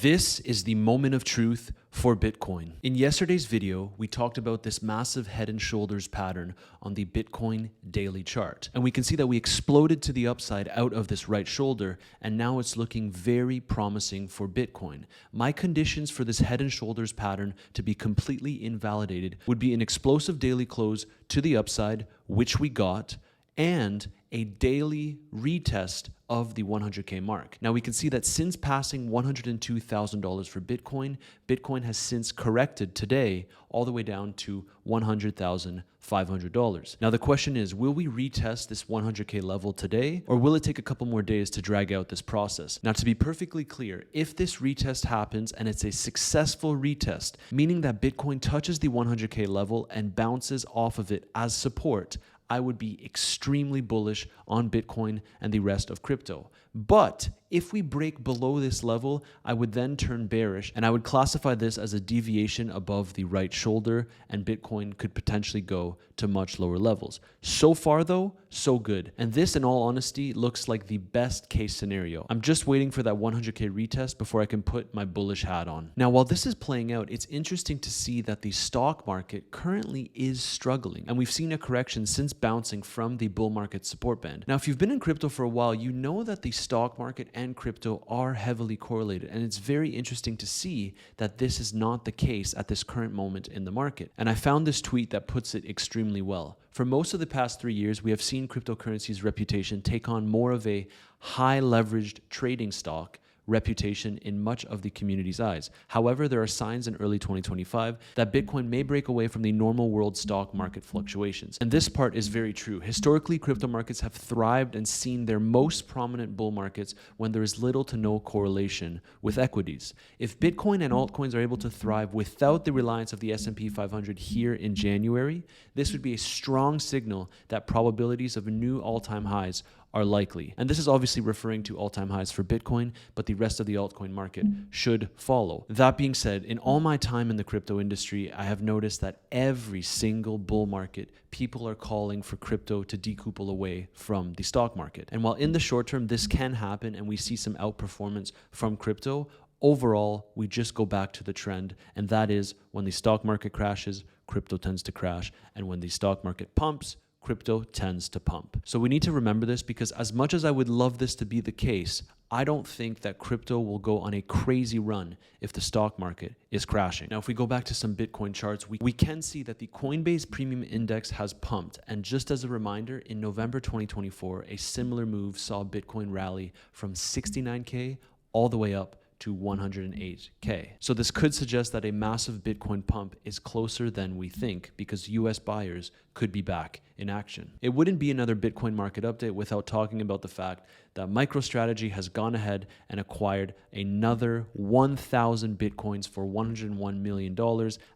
This is the moment of truth for Bitcoin. In yesterday's video, we talked about this massive head and shoulders pattern on the Bitcoin daily chart. And we can see that we exploded to the upside out of this right shoulder, and now it's looking very promising for Bitcoin. My conditions for this head and shoulders pattern to be completely invalidated would be an explosive daily close to the upside, which we got, and a daily retest of the 100K mark. Now we can see that since passing $102,000 for Bitcoin, Bitcoin has since corrected today all the way down to $100,500. Now the question is, will we retest this 100K level today, or will it take a couple more days to drag out this process? Now to be perfectly clear, if this retest happens and it's a successful retest, meaning that Bitcoin touches the 100K level and bounces off of it as support, I would be extremely bullish on Bitcoin and the rest of crypto. But if we break below this level, I would then turn bearish, and I would classify this as a deviation above the right shoulder, and Bitcoin could potentially go to much lower levels. So far though, so good. And this, in all honesty, looks like the best case scenario. I'm just waiting for that 100K retest before I can put my bullish hat on. Now, while this is playing out, it's interesting to see that the stock market currently is struggling, and we've seen a correction since bouncing from the bull market support band. Now, if you've been in crypto for a while, you know that the stock market and crypto are heavily correlated, and it's very interesting to see that this is not the case at this current moment in the market. And I found this tweet that puts it extremely well. For most of the past 3 years, we have seen cryptocurrency's reputation take on more of a high leveraged trading stock reputation in much of the community's eyes. However, there are signs in early 2025 that Bitcoin may break away from the normal world stock market fluctuations. And this part is very true. Historically, crypto markets have thrived and seen their most prominent bull markets when there is little to no correlation with equities. If Bitcoin and altcoins are able to thrive without the reliance of the S&P 500 here in January, this would be a strong signal that probabilities of new all-time highs are likely. And this is obviously referring to all-time highs for Bitcoin, but the rest of the altcoin market should follow. That being said, in all my time in the crypto industry, I have noticed that every single bull market, people are calling for crypto to decouple away from the stock market. And while in the short term, this can happen and we see some outperformance from crypto, overall, we just go back to the trend, and that is when the stock market crashes, crypto tends to crash, and when the stock market pumps, crypto tends to pump. So we need to remember this, because as much as I would love this to be the case, I don't think that crypto will go on a crazy run if the stock market is crashing. Now, if we go back to some Bitcoin charts, we can see that the Coinbase Premium Index has pumped. And just as a reminder, in November 2024, a similar move saw Bitcoin rally from 69K all the way up to 108K. So this could suggest that a massive Bitcoin pump is closer than we think, because US buyers could be back in action. It wouldn't be another Bitcoin market update without talking about the fact that MicroStrategy has gone ahead and acquired another 1,000 Bitcoins for $101 million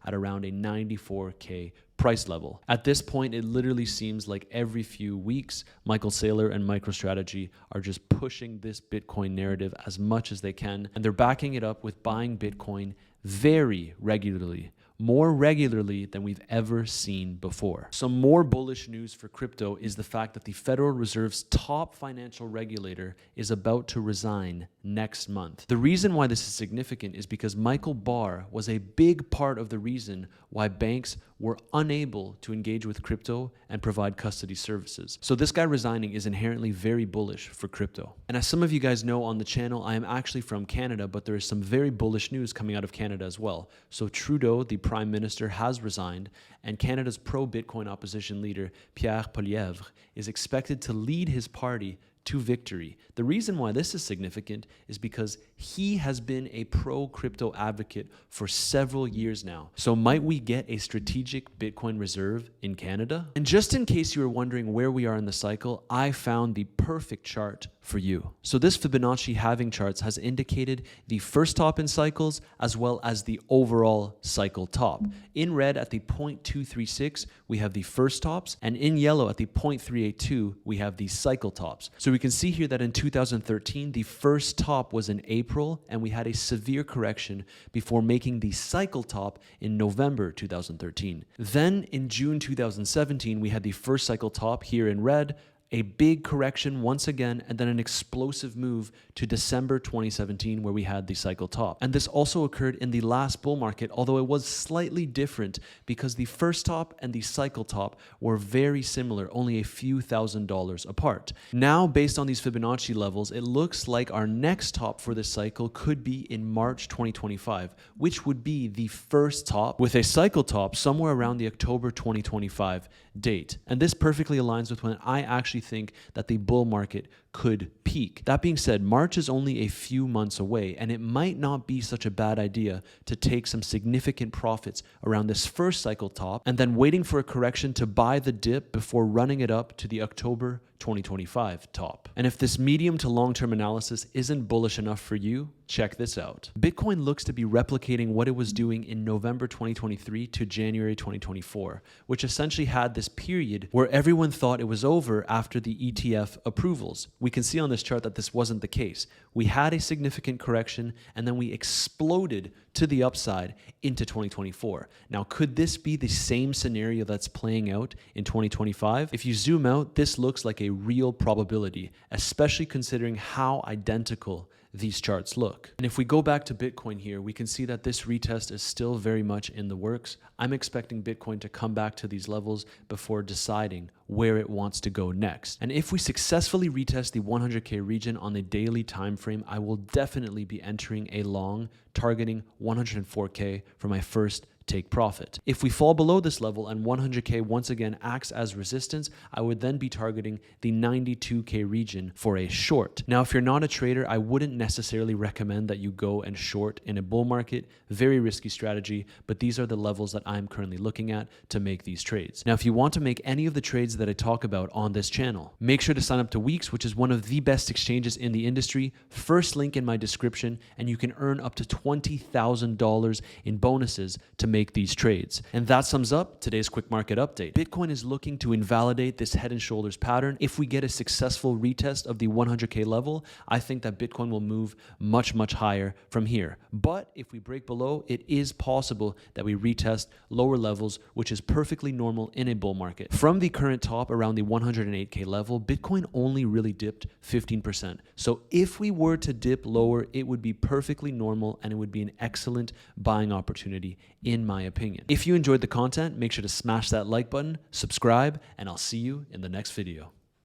at around a 94K price level. At this point, it literally seems like every few weeks, Michael Saylor and MicroStrategy are just pushing this Bitcoin narrative as much as they can, and they're backing it up with buying Bitcoin very regularly. More regularly than we've ever seen before. Some more bullish news for crypto is the fact that the Federal Reserve's top financial regulator is about to resign next month. The reason why this is significant is because Michael Barr was a big part of the reason why banks were unable to engage with crypto and provide custody services. So this guy resigning is inherently very bullish for crypto. And as some of you guys know on the channel, I am actually from Canada, but there is some very bullish news coming out of Canada as well. So Trudeau, the Prime Minister, has resigned, and Canada's pro-Bitcoin opposition leader, Pierre Poilievre, is expected to lead his party to victory. The reason why this is significant is because he has been a pro-crypto advocate for several years now. So might we get a strategic Bitcoin reserve in Canada? And just in case you were wondering where we are in the cycle, I found the perfect chart for you. So this Fibonacci halving charts has indicated the first top in cycles as well as the overall cycle top. In red at the 0.236, we have the first tops, and in yellow at the 0.382, we have the cycle tops. So we can see here that in 2013, the first top was in April, and we had a severe correction before making the cycle top in November 2013. Then in June 2017, we had the first cycle top here in red, a big correction once again, and then an explosive move to December 2017 where we had the cycle top. And this also occurred in the last bull market, although it was slightly different because the first top and the cycle top were very similar, only a few $1,000s apart. Now, based on these Fibonacci levels, it looks like our next top for this cycle could be in March 2025, which would be the first top with a cycle top somewhere around the October 2025 date. And this perfectly aligns with when I actually think that the bull market could peak. That being said, March is only a few months away, and it might not be such a bad idea to take some significant profits around this first cycle top and then waiting for a correction to buy the dip before running it up to the October 2025 top. And if this medium to long-term analysis isn't bullish enough for you, check this out. Bitcoin looks to be replicating what it was doing in November 2023 to January 2024, which essentially had this period where everyone thought it was over after the ETF approvals. We can see on this chart that this wasn't the case. We had a significant correction and then we exploded to the upside into 2024. Now, could this be the same scenario that's playing out in 2025? If you zoom out, this looks like a real probability, especially considering how identical these charts look. And if we go back to Bitcoin here, we can see that this retest is still very much in the works. I'm expecting Bitcoin to come back to these levels before deciding where it wants to go next. And if we successfully retest the 100K region on the daily time frame, I will definitely be entering a long targeting 104K for my first take profit. If we fall below this level and 100K once again acts as resistance, I would then be targeting the 92K region for a short. Now, if you're not a trader, I wouldn't necessarily recommend that you go and short in a bull market. Very risky strategy, but these are the levels that I'm currently looking at to make these trades. Now, if you want to make any of the trades that I talk about on this channel, make sure to sign up to Weeks, which is one of the best exchanges in the industry. First link in my description, and you can earn up to $20,000 in bonuses to make these trades. And that sums up today's quick market update. Bitcoin is looking to invalidate this head and shoulders pattern. If we get a successful retest of the 100K level, I think that Bitcoin will move much, much higher from here. But if we break below, it is possible that we retest lower levels, which is perfectly normal in a bull market. From the current top around the 108K level, Bitcoin only really dipped 15%. So if we were to dip lower, it would be perfectly normal and it would be an excellent buying opportunity in my opinion. If you enjoyed the content, make sure to smash that like button, subscribe, and I'll see you in the next video.